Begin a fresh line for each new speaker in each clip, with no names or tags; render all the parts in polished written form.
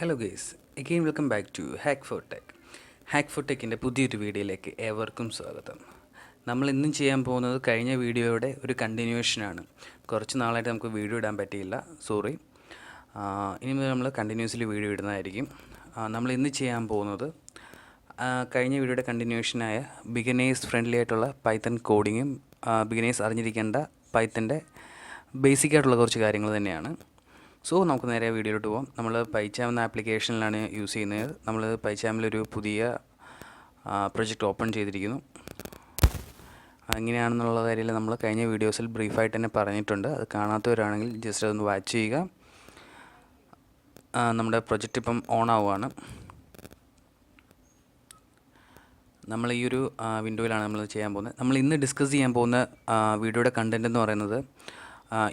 Hello guys, again welcome back to Hack for Tech. Hack for ടെക്കിൻ്റെ പുതിയൊരു വീഡിയോയിലേക്ക് ഏവർക്കും സ്വാഗതം. നമ്മൾ ഇന്നും ചെയ്യാൻ പോകുന്നത് കഴിഞ്ഞ വീഡിയോയുടെ ഒരു കണ്ടിന്യൂഷനാണ്. കുറച്ച് നാളായിട്ട് നമുക്ക് വീഡിയോ ഇടാൻ പറ്റിയില്ല, സോറി. ഇനി മുതൽ നമ്മൾ കണ്ടിന്യൂസ്ലി വീഡിയോ ഇടുന്നതായിരിക്കും. നമ്മൾ ഇന്ന് ചെയ്യാൻ പോകുന്നത് കഴിഞ്ഞ വീഡിയോയുടെ കണ്ടിന്യൂഷനായ ബിഗിനേഴ്സ് ഫ്രണ്ട്ലി ആയിട്ടുള്ള പൈത്തൺ കോഡിങ്ങും ബിഗിനേഴ്സ് അറിഞ്ഞിരിക്കേണ്ട പൈത്തൻ്റെ ബേസിക് ആയിട്ടുള്ള കുറച്ച് കാര്യങ്ങൾ തന്നെയാണ്. സോ നമുക്ക് നേരെ വീഡിയോയിലോട്ട് പോകാം. നമ്മൾ പൈച്ചാം എന്ന ആപ്ലിക്കേഷനിലാണ് യൂസ് ചെയ്യുന്നത്. നമ്മൾ പൈച്ചാമിലൊരു പുതിയ പ്രൊജക്റ്റ് ഓപ്പൺ ചെയ്തിരിക്കുന്നു. എങ്ങനെയാണെന്നുള്ള കാര്യം നമ്മൾ കഴിഞ്ഞ വീഡിയോസിൽ ബ്രീഫായിട്ട് തന്നെ പറഞ്ഞിട്ടുണ്ട്. അത് കാണാത്തവരാണെങ്കിൽ ജസ്റ്റ് അതൊന്ന് വാച്ച് ചെയ്യുക. നമ്മുടെ പ്രൊജക്റ്റ് ഇപ്പം ഓൺ ആവുകയാണ്. നമ്മൾ ഈ ഒരു വിൻഡോയിലാണ് നമ്മൾ ചെയ്യാൻ പോകുന്നത്. നമ്മൾ ഇന്ന് ഡിസ്കസ് ചെയ്യാൻ പോകുന്ന വീഡിയോയുടെ കണ്ടൻറ്റ് എന്ന് പറയുന്നത്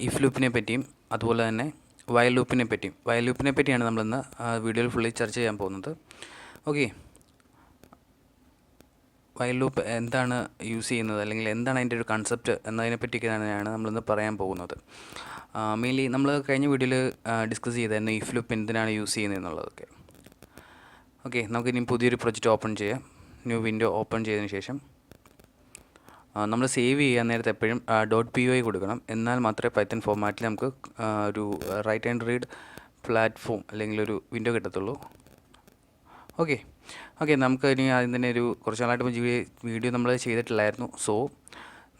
ഇഫ് ലൂപ്പിനെ പറ്റിയും അതുപോലെ തന്നെ വയൽ ലൂപ്പിനെ പറ്റിയാണ് നമ്മളിന്ന് വീഡിയോയിൽ ഫുള്ളി ചർച്ച ചെയ്യാൻ പോകുന്നത്. ഓക്കെ, വയൽ ലൂപ്പ് എന്താണ് യൂസ് ചെയ്യുന്നത്, അല്ലെങ്കിൽ എന്താണ് അതിൻ്റെ ഒരു കൺസെപ്റ്റ് എന്നതിനെ പറ്റിയൊക്കെയാണ് നമ്മളിന്ന് പറയാൻ പോകുന്നത്. മെയിൻലി നമ്മൾ കഴിഞ്ഞ വീഡിയോയിൽ ഡിസ്കസ് ചെയ്തായിരുന്നു ഇഫ് ലൂപ്പ് എന്തിനാണ് യൂസ് ചെയ്യുന്നത് എന്നുള്ളതൊക്കെ. ഓക്കെ, നമുക്കിനി പുതിയൊരു പ്രൊജക്റ്റ് ഓപ്പൺ ചെയ്യാം. ന്യൂ വിൻഡോ ഓപ്പൺ ചെയ്തതിന് ശേഷം നമ്മൾ സേവ് ചെയ്യാൻ നേരത്തെ എപ്പോഴും .py കൊടുക്കണം. എന്നാൽ മാത്രമേ പൈത്തൺ ഫോർമാറ്റിൽ നമുക്ക് ഒരു റൈറ്റ് ആൻഡ് റീഡ് പ്ലാറ്റ്ഫോം അല്ലെങ്കിൽ ഒരു വിൻഡോ കിട്ടത്തുള്ളൂ. ഓക്കെ, നമുക്ക് ഇനി ആദ്യം തന്നെ ഒരു കുറച്ച് നാളായിട്ട് വീഡിയോ നമ്മൾ ചെയ്തിട്ടില്ലായിരുന്നു. സോ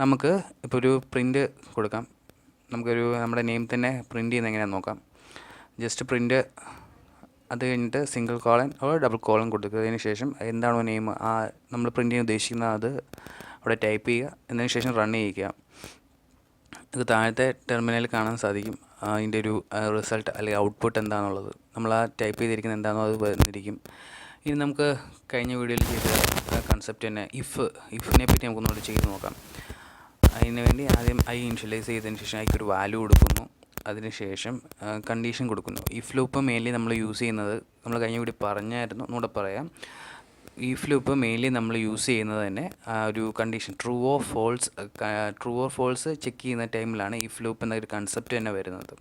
നമുക്ക് ഇപ്പോൾ ഒരു പ്രിൻ്റ് കൊടുക്കാം. നമ്മുടെ നെയിം തന്നെ പ്രിൻ്റ് ചെയ്യുന്നത് എങ്ങനെയാണെന്ന് നോക്കാം. ജസ്റ്റ് പ്രിൻ്റ്, അത് കഴിഞ്ഞിട്ട് single colon or double colon കൊടുത്തതിന് ശേഷം എന്താണോ നെയിം നമ്മൾ പ്രിൻ്റ് ചെയ്യാൻ ഉദ്ദേശിക്കുന്നത് അത് അവിടെ ടൈപ്പ് ചെയ്യുക. എന്നതിന് ശേഷം റൺ ചെയ്യിക്കുക. ഇത് താഴത്തെ ടെർമിനലിൽ കാണാൻ സാധിക്കും അതിൻ്റെ ഒരു റിസൾട്ട് അല്ലെങ്കിൽ ഔട്ട്പുട്ട് എന്താണെന്നുള്ളത്. നമ്മൾ ആ ടൈപ്പ് ചെയ്തിരിക്കുന്നത് എന്താണോ അത് വന്നിരിക്കും. ഇനി നമുക്ക് കഴിഞ്ഞ വീഡിയോയിൽ ചെയ്ത കൺസെപ്റ്റ് തന്നെ ഇഫിനെ പറ്റി നമുക്കൊന്നുകൂടി ചെയ്ത് നോക്കാം. അതിന് വേണ്ടി ആദ്യം ഇനിഷ്യലൈസ് ചെയ്തതിന് ശേഷം ഒരു വാല്യൂ കൊടുക്കുന്നു. അതിനുശേഷം കണ്ടീഷൻ കൊടുക്കുന്നു. ഇഫ് ലൂപ്പ് മെയിൻലി നമ്മൾ യൂസ് ചെയ്യുന്നത്, നമ്മൾ കഴിഞ്ഞ വീഡിയോ പറഞ്ഞായിരുന്നു, ഒന്നുകൂടെ പറയാം. ഇഫ് ലൂപ്പ് മെയിൻലി നമ്മൾ യൂസ് ചെയ്യുന്നത് തന്നെ ഒരു condition true or false check ചെയ്യുന്ന ടൈമിലാണ് ഇഫ് ലൂപ്പ് എന്നൊരു കൺസെപ്റ്റ് തന്നെ വരുന്നത്.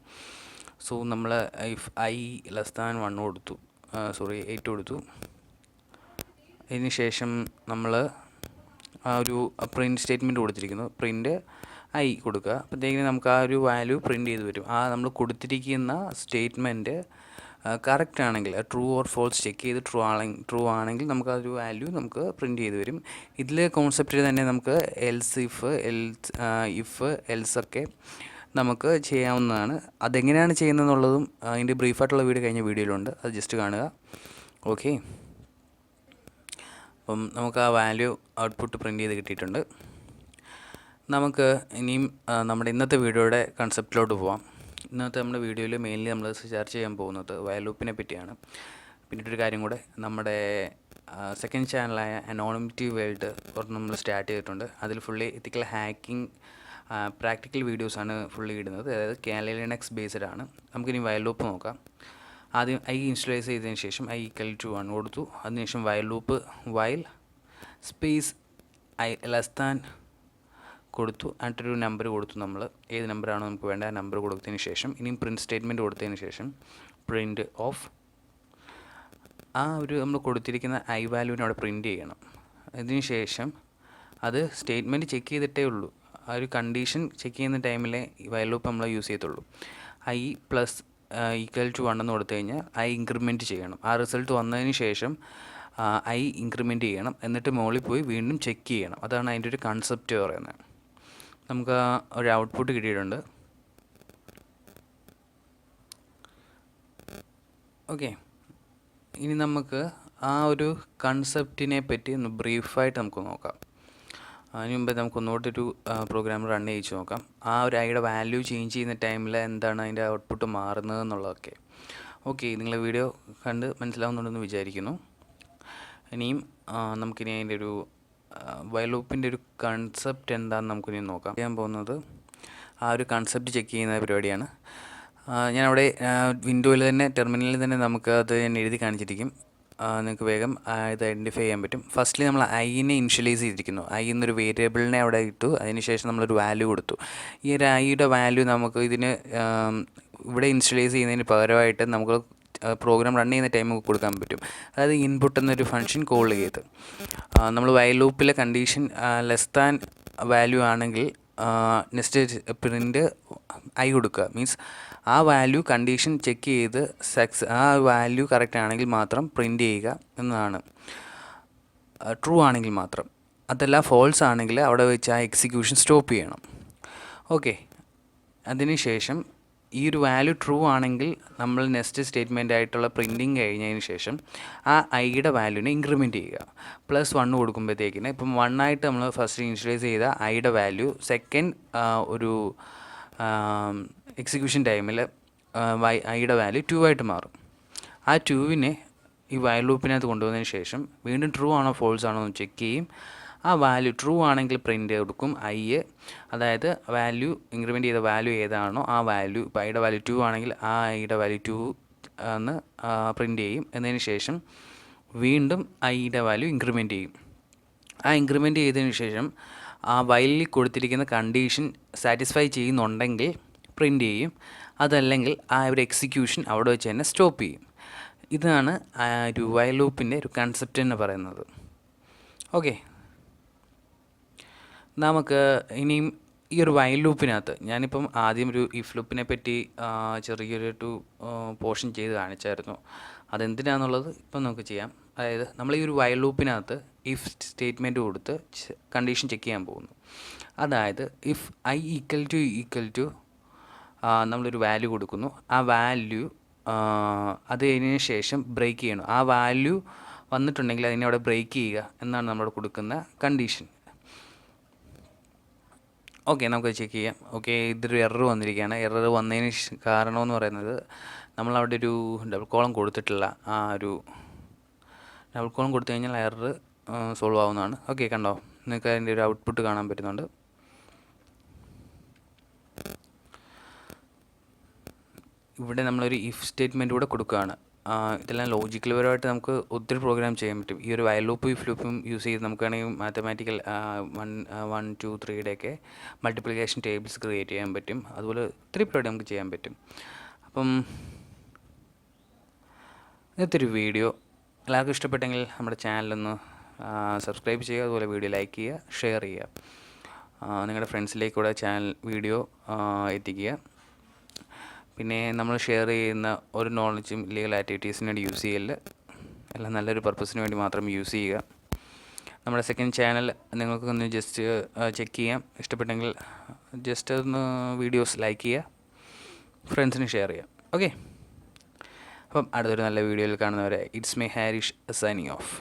സോ നമ്മൾ ഇഫ് i<1 കൊടുത്തു, 8 കൊടുത്തു. അതിന് ശേഷം നമ്മൾ ഒരു പ്രിൻറ്റ് സ്റ്റേറ്റ്മെൻറ്റ് കൊടുത്തിരിക്കുന്നു. പ്രിൻറ്റ് i കൊടുക്കുക. അപ്പോഴത്തേക്കിനും നമുക്ക് ആ ഒരു വാല്യൂ പ്രിൻറ്റ് ചെയ്ത് വരും. നമ്മൾ കൊടുത്തിരിക്കുന്ന സ്റ്റേറ്റ്മെൻറ്റ് കറക്റ്റ് ആണെങ്കിൽ, ട്രൂ ഓർ ഫോൾസ് ചെക്ക് ചെയ്ത് ട്രൂ ആണെങ്കിൽ നമുക്ക് ആ ഒരു വാല്യൂ നമുക്ക് പ്രിൻറ്റ് ചെയ്ത് വരും. ഇതിൽ കോൺസെപ്റ്റിൽ തന്നെ നമുക്ക് ഇഫ് എൽസ് ഒക്കെ നമുക്ക് ചെയ്യാവുന്നതാണ്. അതെങ്ങനെയാണ് ചെയ്യുന്നതെന്നുള്ളതും അതിൻ്റെ ബ്രീഫായിട്ടുള്ള വീഡിയോ കഴിഞ്ഞ വീഡിയോയിലുണ്ട്. അത് ജസ്റ്റ് കാണുക. ഓക്കെ, അപ്പം നമുക്ക് ആ വാല്യൂ ഔട്ട്പുട്ട് പ്രിൻറ്റ് ചെയ്ത് കിട്ടിയിട്ടുണ്ട്. നമുക്ക് ഇനിയും നമ്മുടെ ഇന്നത്തെ വീഡിയോയുടെ കൺസെപ്റ്റിലോട്ട് പോവാം. ഇന്നത്തെ നമ്മുടെ വീഡിയോയിൽ മെയിൻലി നമ്മൾ ചർച്ച ചെയ്യാൻ പോകുന്നത് വയൽ ലൂപ്പിനെ പറ്റിയാണ്. പിന്നീടൊരു കാര്യം കൂടെ, നമ്മുടെ സെക്കൻഡ് ചാനലായ അനോണിമിറ്റി വേൾഡ് നമ്മൾ സ്റ്റാർട്ട് ചെയ്തിട്ടുണ്ട്. അതിൽ ഫുള്ളി എത്തിക്കൽ ഹാക്കിംഗ് പ്രാക്ടിക്കൽ വീഡിയോസാണ് ഫുള്ളി ഇടുന്നത്. അതായത് ലിനക്സ് ബേസ്ഡ് ആണ്. നമുക്കിനി വയൽ ലൂപ്പ് നോക്കാം. ആദ്യം ഇൻസ്റ്റലൈസ് ചെയ്തതിന് ശേഷം i=1 കൊടുത്തു. അതിനുശേഷം വയൽ ലൂപ്പ് വയൽ സ്പേസ് i< കൊടുത്തു. എന്നിട്ടൊരു നമ്പർ കൊടുത്തു. നമ്മൾ ഏത് നമ്പറാണോ നമുക്ക് വേണ്ട ആ നമ്പർ കൊടുത്തതിന് ശേഷം ഇനിയും പ്രിൻറ്റ് സ്റ്റേറ്റ്മെൻറ്റ് കൊടുത്തതിന് ശേഷം പ്രിൻറ്റ് ഓഫ് നമ്മൾ കൊടുത്തിരിക്കുന്ന വാല്യൂവിനെ അവിടെ പ്രിൻറ്റ് ചെയ്യണം. അതിന് ശേഷം അത് സ്റ്റേറ്റ്മെൻറ്റ് ചെക്ക് ചെയ്തിട്ടേ ഉള്ളൂ. ആ ഒരു കണ്ടീഷൻ ചെക്ക് ചെയ്യുന്ന ടൈമിലെ വയൽ ലൂപ്പ് നമ്മൾ യൂസ് ചെയ്യത്തുള്ളൂ. i+=1 എന്ന് കൊടുത്തു കഴിഞ്ഞാൽ ഇൻക്രിമെൻറ്റ് ചെയ്യണം. ആ റിസൾട്ട് വന്നതിന് ശേഷം ഇൻക്രിമെൻറ്റ് ചെയ്യണം. എന്നിട്ട് മുകളിൽ പോയി വീണ്ടും ചെക്ക് ചെയ്യണം. അതാണ് അതിൻ്റെ ഒരു കൺസെപ്റ്റ് പറയുന്നത്. നമുക്ക് ഒരു ഔട്ട്പുട്ട് കിട്ടിയിട്ടുണ്ട്. ഓക്കെ, ഇനി നമുക്ക് ആ ഒരു കൺസെപ്റ്റിനെ പറ്റി ഒന്ന് ബ്രീഫായിട്ട് നമുക്ക് നോക്കാം. അതിന് മുമ്പ് നമുക്കൊന്നുകൂട്ടൊരു പ്രോഗ്രാം റൺ ചെയ്യിച്ച് നോക്കാം. ആ ഒരു ഐയുടെ വാല്യൂ ചേഞ്ച് ചെയ്യുന്ന ടൈമിൽ എന്താണ് അതിൻ്റെ ഔട്ട്പുട്ട് മാറുന്നത് എന്നുള്ളതൊക്കെ. ഓക്കെ, നിങ്ങൾ വീഡിയോ കണ്ട് മനസ്സിലാവുന്നുണ്ടെന്ന് വിചാരിക്കുന്നു. ഇനിയും നമുക്കിനി അതിൻ്റെ ഒരു വയൽ ലൂപ്പിൻ്റെ ഒരു കൺസെപ്റ്റ് എന്താണെന്ന് നമുക്കിനി നോക്കാം. ചെയ്യാൻ പോകുന്നത് ആ ഒരു കൺസെപ്റ്റ് ചെക്ക് ചെയ്യുന്ന പരിപാടിയാണ്. ഞാനവിടെ വിൻഡോയിൽ തന്നെ ടെർമിനലിൽ തന്നെ നമുക്ക് അത് ഞാൻ എഴുതി കാണിച്ചിരിക്കും. നിങ്ങൾക്ക് വേഗം ഇത് ഐഡൻറ്റിഫൈ ചെയ്യാൻ പറ്റും. ഫസ്റ്റ്ലി നമ്മൾ ഐനെ ഇനിഷ്യലൈസ് ചെയ്തിരിക്കുന്നു. എന്നൊരു വേരിയബിളിനെ അവിടെ ഇട്ടു. അതിനുശേഷം നമ്മളൊരു വാല്യൂ കൊടുത്തു. ഈ ഒരു ഐയുടെ വാല്യൂ നമുക്ക് ഇതിന് ഇവിടെ ഇനിഷ്യലൈസ് ചെയ്യുന്നതിന് പകരമായിട്ട് നമുക്ക് പ്രോഗ്രാം റൺ ചെയ്യുന്ന ടൈം നമുക്ക് കൊടുക്കാൻ പറ്റും. അതായത് ഇൻപുട്ട് എന്നൊരു ഫംഗ്ഷൻ കോൾ ചെയ്ത് നമ്മൾ വൈൽ ലൂപ്പിലെ കണ്ടീഷൻ ലെസ് ദാൻ വാല്യൂ ആണെങ്കിൽ നെക്സ്റ്റ് പ്രിൻ്റ് ഐ കൊടുക്കുക. മീൻസ് ആ വാല്യൂ കണ്ടീഷൻ ചെക്ക് ചെയ്ത് ആ വാല്യൂ കറക്റ്റ് ആണെങ്കിൽ മാത്രം പ്രിൻ്റ് ചെയ്യുക എന്നതാണ്. ട്രൂ ആണെങ്കിൽ മാത്രം. അതല്ല ഫോൾസ് ആണെങ്കിൽ അവിടെ വെച്ച് ആ എക്സിക്യൂഷൻ സ്റ്റോപ്പ് ചെയ്യണം. ഓക്കെ, അതിനുശേഷം ഈ ഒരു വാല്യൂ ട്രൂ ആണെങ്കിൽ നമ്മൾ നെക്സ്റ്റ് സ്റ്റേറ്റ്മെൻ്റ് ആയിട്ടുള്ള പ്രിൻറ്റിങ് കഴിഞ്ഞതിന് ശേഷം ആ ഐയുടെ വാല്യൂവിനെ ഇൻക്രിമെൻറ്റ് ചെയ്യുക. +1 കൊടുക്കുമ്പോഴത്തേക്കിന് ഇപ്പം 1 ആയിട്ട് നമ്മൾ ഫസ്റ്റ് ഇനിഷ്യലൈസ് ചെയ്ത ഐയുടെ വാല്യൂ സെക്കൻഡ് ഒരു എക്സിക്യൂഷൻ ടൈമിൽ ഐയുടെ വാല്യൂ 2 ആയിട്ട് മാറും. ആ 2വിനെ ഈ വൈൽ ലൂപ്പിനകത്ത് കൊണ്ടുവന്നതിന് ശേഷം വീണ്ടും ട്രൂ ആണോ ഫോൾസ് ആണോ എന്ന് ചെക്ക് ചെയ്യും. ആ വാല്യൂ ട്രൂ ആണെങ്കിൽ പ്രിൻ്റ് കൊടുക്കും ഐ, അതായത് വാല്യൂ ഇൻക്രിമെൻറ്റ് ചെയ്ത വാല്യൂ ഏതാണോ ആ വാല്യൂ, ഇപ്പോൾ ഐയുടെ വാല്യൂ 2 ആണെങ്കിൽ ആ ഐയുടെ വാല്യൂ 2 എന്ന് പ്രിൻ്റ് ചെയ്യും. എന്നതിന് ശേഷം വീണ്ടും ഐയുടെ വാല്യൂ ഇൻക്രിമെൻറ്റ് ചെയ്യും. ആ ഇൻക്രിമെൻറ്റ് ചെയ്തതിന് ശേഷം ആ വൈലിൽ കൊടുത്തിരിക്കുന്ന കണ്ടീഷൻ സാറ്റിസ്ഫൈ ചെയ്യുന്നുണ്ടെങ്കിൽ പ്രിൻ്റ് ചെയ്യും. അതല്ലെങ്കിൽ ആ ഒരു എക്സിക്യൂഷൻ അവിടെ വെച്ച് തന്നെ സ്റ്റോപ്പ് ചെയ്യും. ഇതാണ് ഒരു വൈൽ ലൂപ്പിൻ്റെ ഒരു കൺസെപ്റ്റ് എന്ന് പറയുന്നത്. ഓക്കെ, നമുക്ക് ഇനിയും ഈ ഒരു വൈൽ ലൂപ്പിനകത്ത് ഞാനിപ്പം ആദ്യം ഒരു ഇഫ് ലൂപ്പിനെ പറ്റി ചെറിയൊരു പോർഷൻ ചെയ്ത് കാണിച്ചായിരുന്നു. അതെന്തിനാണെന്നുള്ളത് ഇപ്പം നമുക്ക് ചെയ്യാം. അതായത് നമ്മൾ ഈ ഒരു വൈൽ ലൂപ്പിനകത്ത് ഇഫ് സ്റ്റേറ്റ്മെൻറ്റ് കൊടുത്ത് കണ്ടീഷൻ ചെക്ക് ചെയ്യാൻ പോകുന്നു. അതായത് ഇഫ് ഐ ഈക്വൽ ടു നമ്മളൊരു വാല്യൂ കൊടുക്കുന്നു. ആ വാല്യൂ അതിന് ശേഷം ബ്രേക്ക് ചെയ്യണം. ആ വാല്യൂ വന്നിട്ടുണ്ടെങ്കിൽ അതിനെ അവിടെ ബ്രേക്ക് ചെയ്യുക എന്നാണ് നമ്മൾ കൊടുക്കുന്ന കണ്ടീഷൻ. ഓക്കെ, നമുക്ക് ചെക്ക് ചെയ്യാം. ഓക്കെ, ഇതൊരു എറർ വന്നിരിക്കുകയാണ്. എറർ വന്നതിന് കാരണമെന്ന് പറയുന്നത് നമ്മളവിടെ ഒരു ഡബിൾ കോളം കൊടുത്തിട്ടില്ല. ആ ഒരു ഡബിൾ കോളം കൊടുത്തു കഴിഞ്ഞാൽ എറർ സോൾവ് ആവുന്നതാണ്. ഓക്കെ, കണ്ടോ, നിങ്ങൾക്ക് അതിൻ്റെ ഒരു ഔട്ട്പുട്ട് കാണാൻ പറ്റുന്നുണ്ട്. ഇവിടെ നമ്മളൊരു ഇഫ് സ്റ്റേറ്റ്മെൻറ്റ് കൂടെ കൊടുക്കുകയാണ്. ഇതെല്ലാം ലോജിക്കൽ പരമായിട്ട് നമുക്ക് ഒത്തിരി പ്രോഗ്രാം ചെയ്യാൻ പറ്റും. ഈ ഒരു വൈൽ ലൂപ്പും ഇഫ് ലൂപ്പും യൂസ് ചെയ്ത് നമുക്ക് വേണമെങ്കിൽ മാത്തമാറ്റിക്കൽ 1 2 3യുടെയൊക്കെ മൾട്ടിപ്ലിക്കേഷൻ ടേബിൾസ് ക്രിയേറ്റ് ചെയ്യാൻ പറ്റും. അതുപോലെ ഒത്തിരി പരിപാടി നമുക്ക് ചെയ്യാൻ പറ്റും. അപ്പം ഇന്നത്തെ ഒരു വീഡിയോ എല്ലാവർക്കും ഇഷ്ടപ്പെട്ടെങ്കിൽ നമ്മുടെ ചാനലൊന്ന് സബ്സ്ക്രൈബ് ചെയ്യുക. അതുപോലെ വീഡിയോ ലൈക്ക് ചെയ്യുക, ഷെയർ ചെയ്യുക. നിങ്ങളുടെ ഫ്രണ്ട്സിലേക്ക് കൂടെ വീഡിയോ എത്തിക്കുക. പിന്നെ നമ്മൾ ഷെയർ ചെയ്യുന്ന ഒരു നോളജും ഇല്ലീഗൽ ആക്ടിവിറ്റീസിന് വേണ്ടി യൂസ് ചെയ്യല്ല. എല്ലാം നല്ലൊരു പർപ്പസിന് വേണ്ടി മാത്രം യൂസ് ചെയ്യുക. നമ്മുടെ സെക്കൻഡ് ചാനൽ നിങ്ങൾക്കൊന്ന് ജസ്റ്റ് ചെക്ക് ചെയ്യാം. ഇഷ്ടപ്പെട്ടെങ്കിൽ ജസ്റ്റ് ഒന്ന് വീഡിയോസ് ലൈക്ക് ചെയ്യുക, ഫ്രണ്ട്സിന് ഷെയർ ചെയ്യുക. ഓക്കെ, അപ്പം അടുത്തൊരു നല്ല വീഡിയോയിൽ കാണുന്നവരെ it's my Harish signing off.